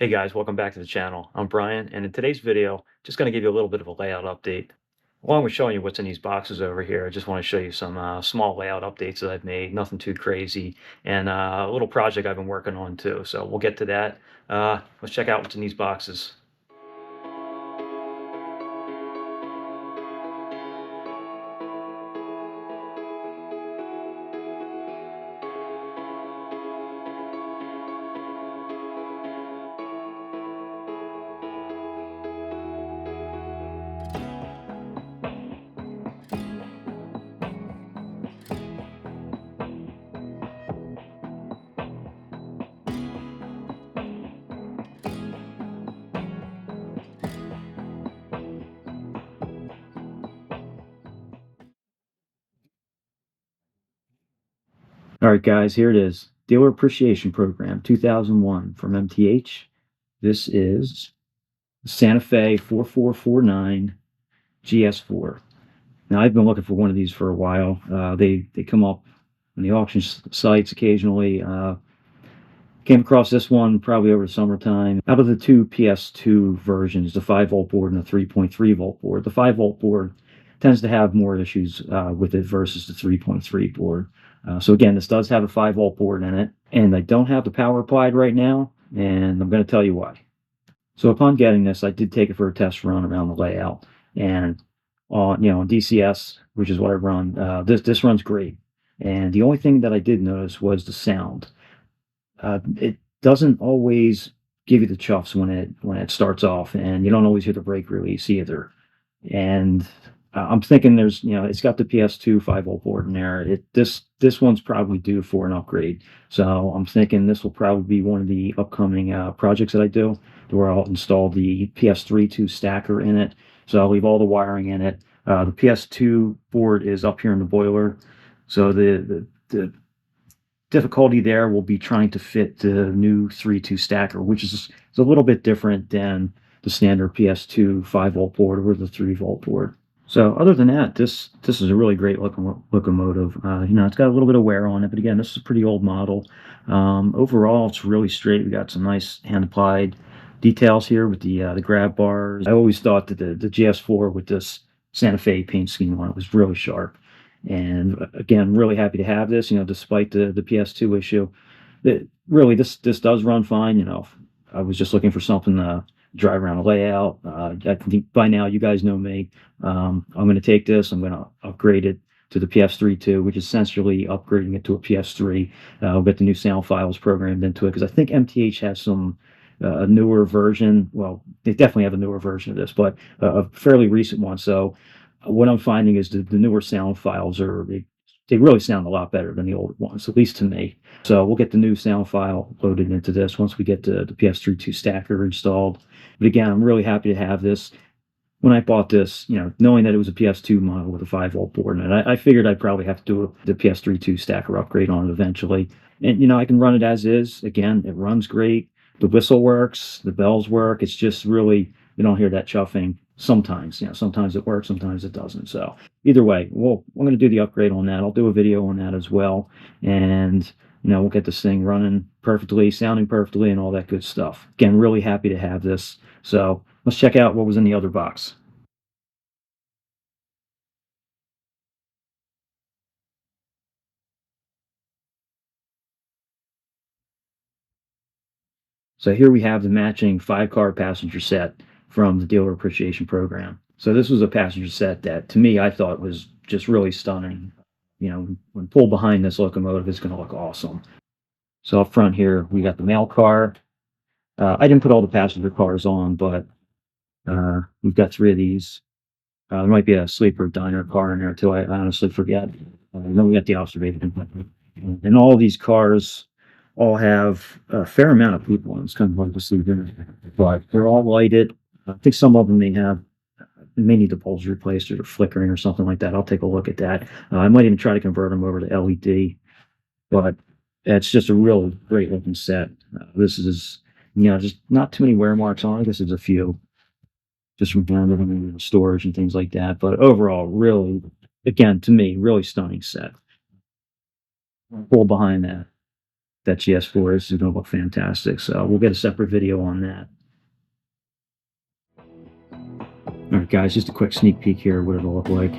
Hey guys, welcome back to the channel. I'm Brian, and in today's video, just going to give you a little bit of a layout update. Along with showing you what's in these boxes over here, I just want to show you some small layout updates that I've made, nothing too crazy, and a little project I've been working on too. So we'll get to that. Let's check out what's in these boxes. All right, guys, here it is. Dealer Appreciation Program 2001 from MTH. This is Santa Fe 4449 GS4. Now, I've been looking for one of these for a while. They come up on the auction sites occasionally. Came across this one probably over the summertime. Out of the two PS2 versions, the 5-volt board and the 3.3-volt board, the 5-volt board tends to have more issues with it versus the 3.3 board. So again, this does have a 5-volt board in it, and I don't have the power applied right now, and I'm going to tell you why. So upon getting this, I did take it for a test run around the layout, and on DCS, which is what I run, this runs great. And the only thing that I did notice was the sound. It doesn't always give you the chuffs when it starts off, and you don't always hear the brake release either. And I'm thinking it's got the PS2 5-volt board in there. This one's probably due for an upgrade. So I'm thinking this will probably be one of the upcoming projects that I do, where I'll install the PS3 2 stacker in it. So I'll leave all the wiring in it. The PS2 board is up here in the boiler. So the difficulty there will be trying to fit the new 3.2 stacker, which is a little bit different than the standard PS2 5-volt board or the 3-volt board. So other than that, this is a really great locomotive. It's got a little bit of wear on it, but again, this is a pretty old model. Overall, it's really straight. We got some nice hand-applied details here with the grab bars. I always thought that the GS4 with this Santa Fe paint scheme on it was really sharp. And again, really happy to have this, despite the PS2 issue. This does run fine. I was just looking for something to drive around the layout. I think by now you guys know me. I'm going to take this. I'm going to upgrade it to the PS3 2, which is essentially upgrading it to a PS3. I'll get the new sound files programmed into it because I think MTH has some a newer version. Well, they definitely have a newer version of this, but a fairly recent one. So what I'm finding is the newer sound files they really sound a lot better than the older ones, at least to me. So we'll get the new sound file loaded into this once we get the PS3 2 stacker installed. But again, I'm really happy to have this. When I bought this, knowing that it was a PS2 model with a 5-volt board in it, I figured I'd probably have to do the PS3 2 stacker upgrade on it eventually. And, I can run it as is. Again, it runs great. The whistle works. The bells work. It's just really, you don't hear that chuffing. Sometimes, sometimes it works, sometimes it doesn't. So either way, I'm going to do the upgrade on that. I'll do a video on that as well. And, we'll get this thing running perfectly, sounding perfectly, and all that good stuff. Again, really happy to have this. So let's check out what was in the other box. So here we have the matching 5-car passenger set from the Dealer Appreciation Program. So this was a passenger set that, to me, I thought was just really stunning. When pulled behind this locomotive, it's going to look awesome. So up front here, we got the mail car. I didn't put all the passenger cars on, but we've got 3 of these. There might be a sleeper diner car in there too. I honestly forget. Then we got the observation. And all these cars all have a fair amount of people in. It's kind of hard to see there, but they're all lighted. I think some of them may need the poles replaced or flickering or something like that. I'll take a look at that. I might even try to convert them over to LED, but it's just a real great looking set. This is, just not too many wear marks on it. I guess there's a few just from handling storage and things like that. But overall, really, again, to me, really stunning set. Pull behind that. that GS4 is going to look fantastic. So we'll get a separate video on that. All right, guys, just a quick sneak peek here of what it'll look like.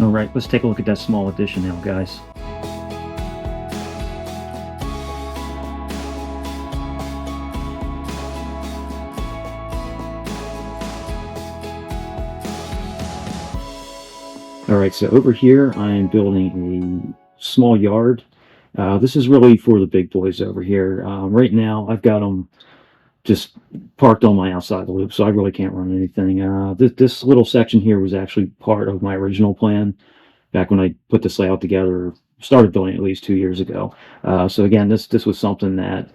All right, let's take a look at that small addition now, guys. All right, so over here, I am building a small yard. This is really for the big boys over here. Right now, I've got them just parked on my outside the loop, so I really can't run anything. This little section here was actually part of my original plan back when I put this layout together, started building it at least 2 years ago. So again, this was something that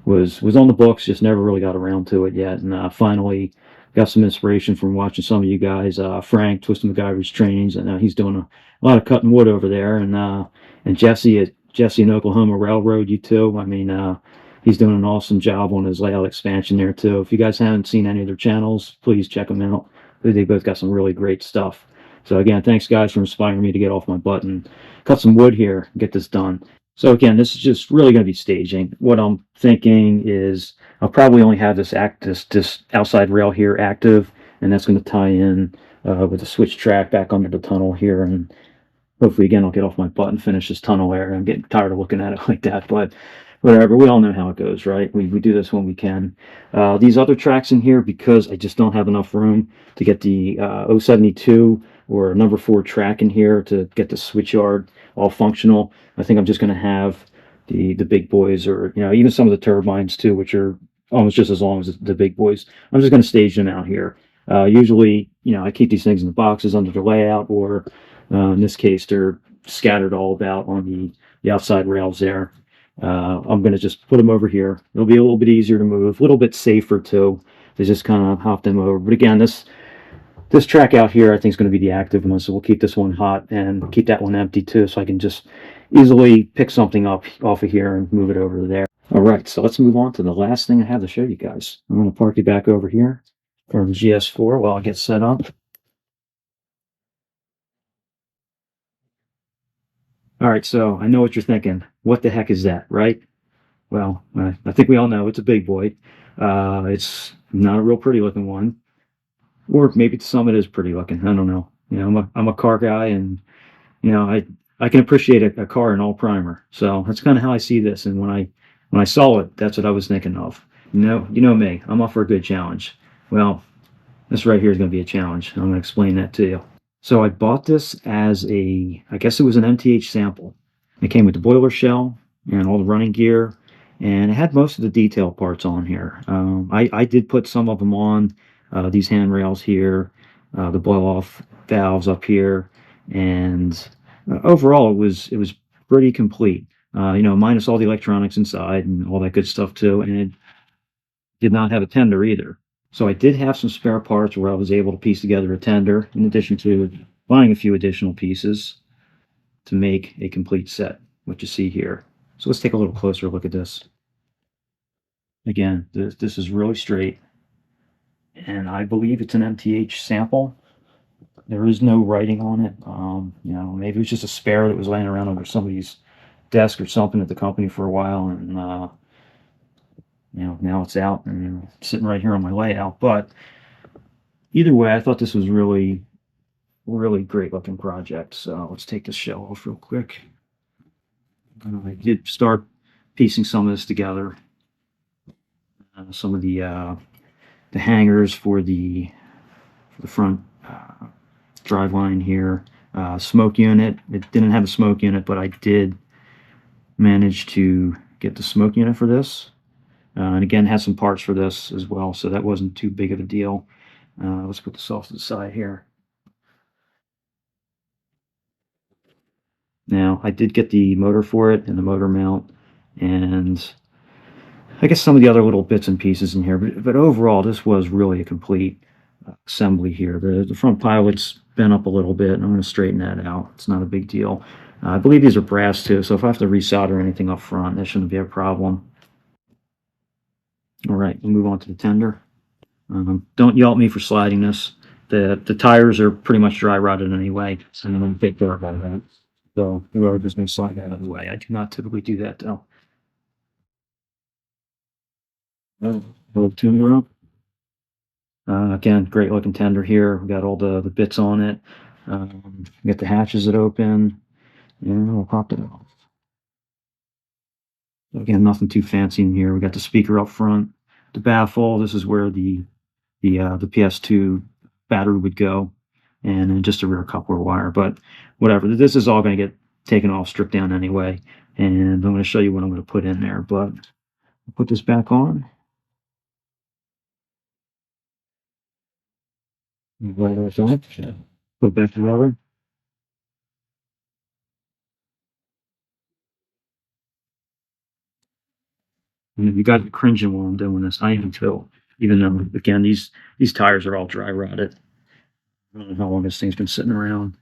was on the books, just never really got around to it yet, and finally got some inspiration from watching some of you guys. Frank, Twist MacGyver's trainings, and he's doing a lot of cutting wood over there, and Jesse in Oklahoma Railroad, you too. I mean, he's doing an awesome job on his layout expansion there too. If you guys haven't seen any of their channels, please check them out. They both got some really great stuff. So again, thanks guys for inspiring me to get off my butt and cut some wood here and get this done. So again, this is just really going to be staging. What I'm thinking is I'll probably only have this outside rail here active, and that's going to tie in with the switch track back under the tunnel here, and hopefully again I'll get off my butt and finish this tunnel area. I'm getting tired of looking at it like that, but whatever, we all know how it goes, right? We do this when we can. These other tracks in here, because I just don't have enough room to get the 072 or number 4 track in here to get the switch yard all functional, I think I'm just going to have the big boys, or even some of the turbines too, which are almost just as long as the big boys. I'm just going to stage them out here. Usually, I keep these things in the boxes under the layout, or in this case, they're scattered all about on the outside rails there. I'm going to just put them over here. It'll be a little bit easier to move, a little bit safer too, to just kind of hop them over. But again, this track out here I think is going to be the active one, so we'll keep this one hot and keep that one empty too, so I can just easily pick something up off of here and move it over to there. All right, so let's move on to the last thing I have to show you guys. I'm going to park you back over here from GS4 while I get set up. All right, so I know what you're thinking. What the heck is that, right? Well, I think we all know it's a big boy. It's not a real pretty looking one, or maybe to some it is pretty looking. I don't know. I'm a car guy, and I can appreciate a car in all primer. So that's kind of how I see this. And when I saw it, that's what I was thinking of. You know me. I'm up for a good challenge. Well, this right here is going to be a challenge. I'm going to explain that to you. So I bought this as I guess it was an MTH sample. It came with the boiler shell and all the running gear, and it had most of the detail parts on here. I did put some of them on, these handrails here, the blow-off valves up here, and overall it was pretty complete. Minus all the electronics inside and all that good stuff too, and it did not have a tender either. So I did have some spare parts where I was able to piece together a tender, in addition to buying a few additional pieces to make a complete set, what you see here. So let's take a little closer look at this. Again, this is really straight, and I believe it's an MTH sample. There is no writing on it. Maybe it was just a spare that was laying around over somebody's desk or something at the company for a while, and now it's out and sitting right here on my layout. But either way, I thought this was really, really great looking project. So let's take this shell off real quick. I did start piecing some of this together. Some of the hangers for the front drive line here. Smoke unit. It didn't have a smoke unit, but I did manage to get the smoke unit for this. And again, had some parts for this as well, so that wasn't too big of a deal. Let's put this off to the side here. Now, I did get the motor for it and the motor mount, and I guess some of the other little bits and pieces in here, but overall, this was really a complete assembly here. The front pilot's bent up a little bit, and I'm going to straighten that out. It's not a big deal. I believe these are brass too, so if I have to resolder anything up front, that shouldn't be a problem. All right, we'll move on to the tender. Don't yell at me for sliding this. The tires are pretty much dry rotted anyway, so I'm going to take care of all that. So we're just going to slide that out of the way. I do not typically do that though. Little tuner up. Again, great looking tender here. We got all the bits on it. We got the hatches that open, and we'll pop it off. Again, nothing too fancy in here. We got the speaker up front, the baffle. This is where the PS2 battery would go, and then just a rear coupler wire. But whatever, this is all going to get taken off, stripped down anyway. And I'm going to show you what I'm going to put in there. But I'll put this back on. Right off. Put back the rubber. And you got me cringing while I'm doing this. I am too. Even though, again, these tires are all dry rotted. I don't know how long this thing's been sitting around.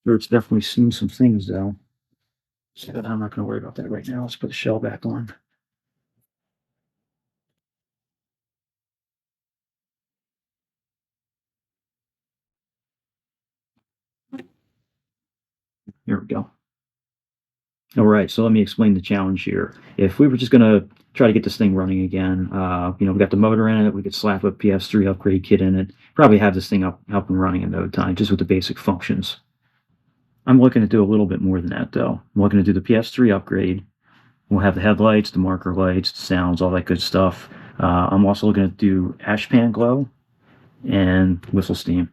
Sure, it's definitely seen some things though. So I'm not going to worry about that right now. Let's put the shell back on. Here we go. All right, so let me explain the challenge here. If we were just going to try to get this thing running again, we got the motor in it, we could slap a PS3 upgrade kit in it, probably have this thing up and running in no time, just with the basic functions. I'm looking to do a little bit more than that, though. I'm looking to do the PS3 upgrade. We'll have the headlights, the marker lights, the sounds, all that good stuff. I'm also looking to do ashpan glow and whistle steam.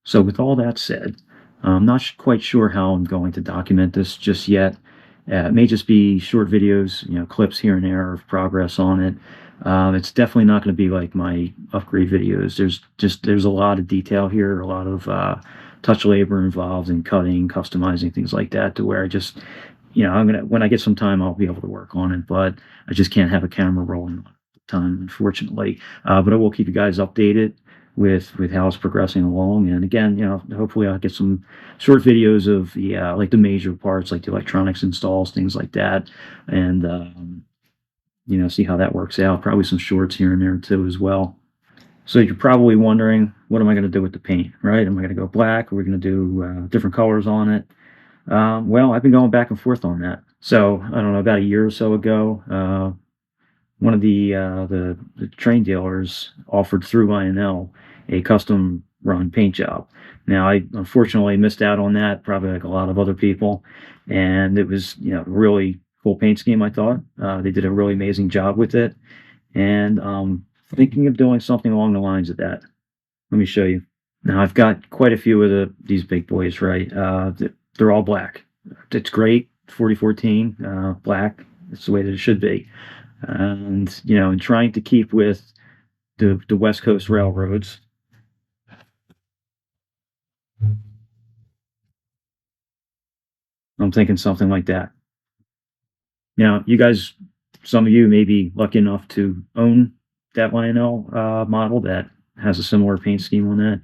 So with all that said, I'm not quite sure how I'm going to document this just yet. It may just be short videos, clips here and there of progress on it. It's definitely not going to be like my upgrade videos. There's a lot of detail here, a lot of touch labor involved in cutting, customizing, things like that, to where I just, when I get some time, I'll be able to work on it, but I just can't have a camera rolling all the time, unfortunately. But I will keep you guys updated with how it's progressing along. And again, hopefully I'll get some short videos of the like the major parts, like the electronics installs, things like that, and see how that works out. Probably some shorts here and there too as well. So you're probably wondering, what am I going to do with the paint, right? Am I going to go black? Are we going to do different colors on it? Well, I've been going back and forth on that. So I don't know, about a year or so ago, one of the train dealers offered through INL a custom run paint job. Now, I unfortunately missed out on that, probably like a lot of other people, and it was really cool paint scheme. I thought they did a really amazing job with it, and thinking of doing something along the lines of that. Let me show you. Now, I've got quite a few of these big boys, right? They're all black. It's great, 4014 black. It's the way that it should be. And in trying to keep with the West Coast railroads, I'm thinking something like that. Now, you guys, some of you may be lucky enough to own that Lionel model that has a similar paint scheme on that.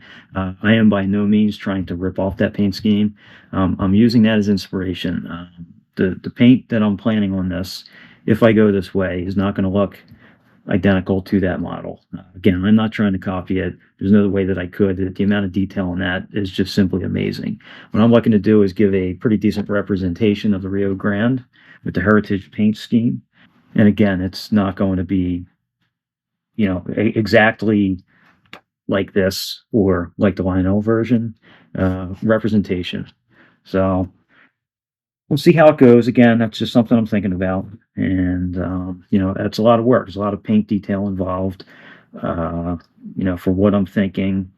I am by no means trying to rip off that paint scheme. I'm using that as inspiration. The paint that I'm planning on this, if I go this way, is not going to look identical to that model. Again, I'm not trying to copy it. There's no way that I could. The amount of detail in that is just simply amazing. What I'm looking to do is give a pretty decent representation of the Rio Grande with the heritage paint scheme. And again, it's not going to be, exactly like this or like the Lionel version representation. So we'll see how it goes. Again, that's just something I'm thinking about, and that's a lot of work. There's a lot of paint detail involved, for what I'm thinking,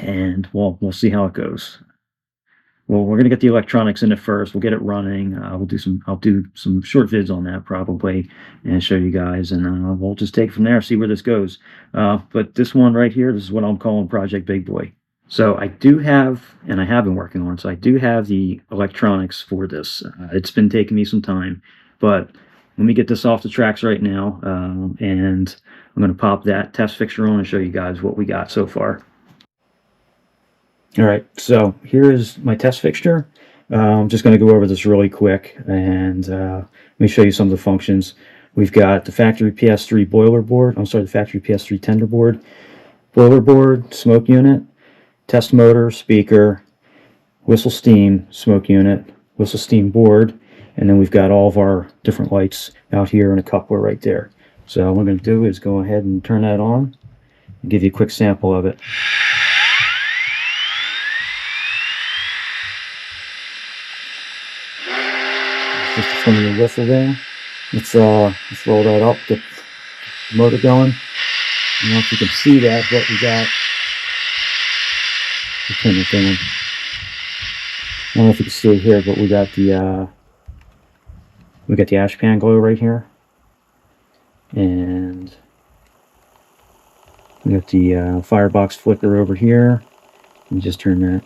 and we'll see how it goes. well, we're gonna get the electronics in it first. We'll get it running. I'll do some short vids on that probably, and show you guys, and we'll just take it from there. See where this goes. But this one right here, this is what I'm calling Project Big Boy. So I do have, and I have been working on. So I do have the electronics for this. It's been taking me some time, but let me get this off the tracks right now, and I'm going to pop that test fixture on and show you guys what we got so far. All right, so here is my test fixture. I'm just going to go over this really quick, and let me show you some of the functions. We've got the factory PS3 boiler board. I'm sorry, the factory PS3 tender board, boiler board, smoke unit, test motor, speaker, whistle steam, smoke unit, whistle steam board, and then we've got all of our different lights out here and a coupler right there. So what I'm going to do is go ahead and turn that on and give you a quick sample of it. Just a familiar whistle there. Let's roll that up, get the motor going. I don't know if you can see that, but we got. Let's turn it down. I don't know if you can see it here, but we got the ash pan glow right here, and we got the firebox flicker over here. Let me just turn that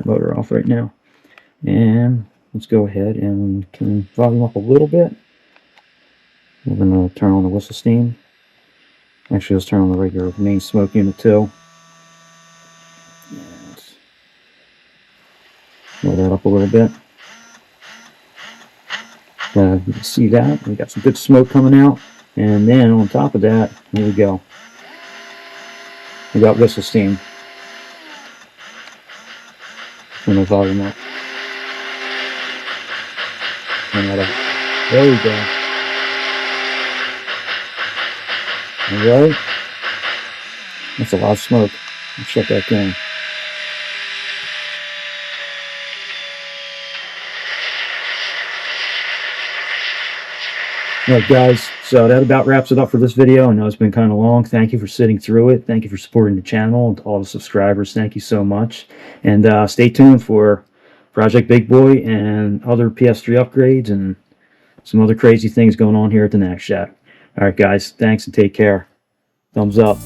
motor off right now, and let's go ahead and can volume up a little bit. We're going to turn on the whistle steam. Actually, let's turn on the regular main smoke unit too. Let's roll that up a little bit. You can see that. We got some good smoke coming out. And then on top of that, here we go. We got whistle steam. Turn the volume up. Turn that up. There we go. Alright. That's a lot of smoke. Let's shut that down. Alright guys, so that about wraps it up for this video. I know it's been kind of long. Thank you for sitting through it. Thank you for supporting the channel and all the subscribers. Thank you so much. And stay tuned for Project Big Boy and other PS3 upgrades and some other crazy things going on here at the Knack Shack. Alright guys, thanks and take care. Thumbs up.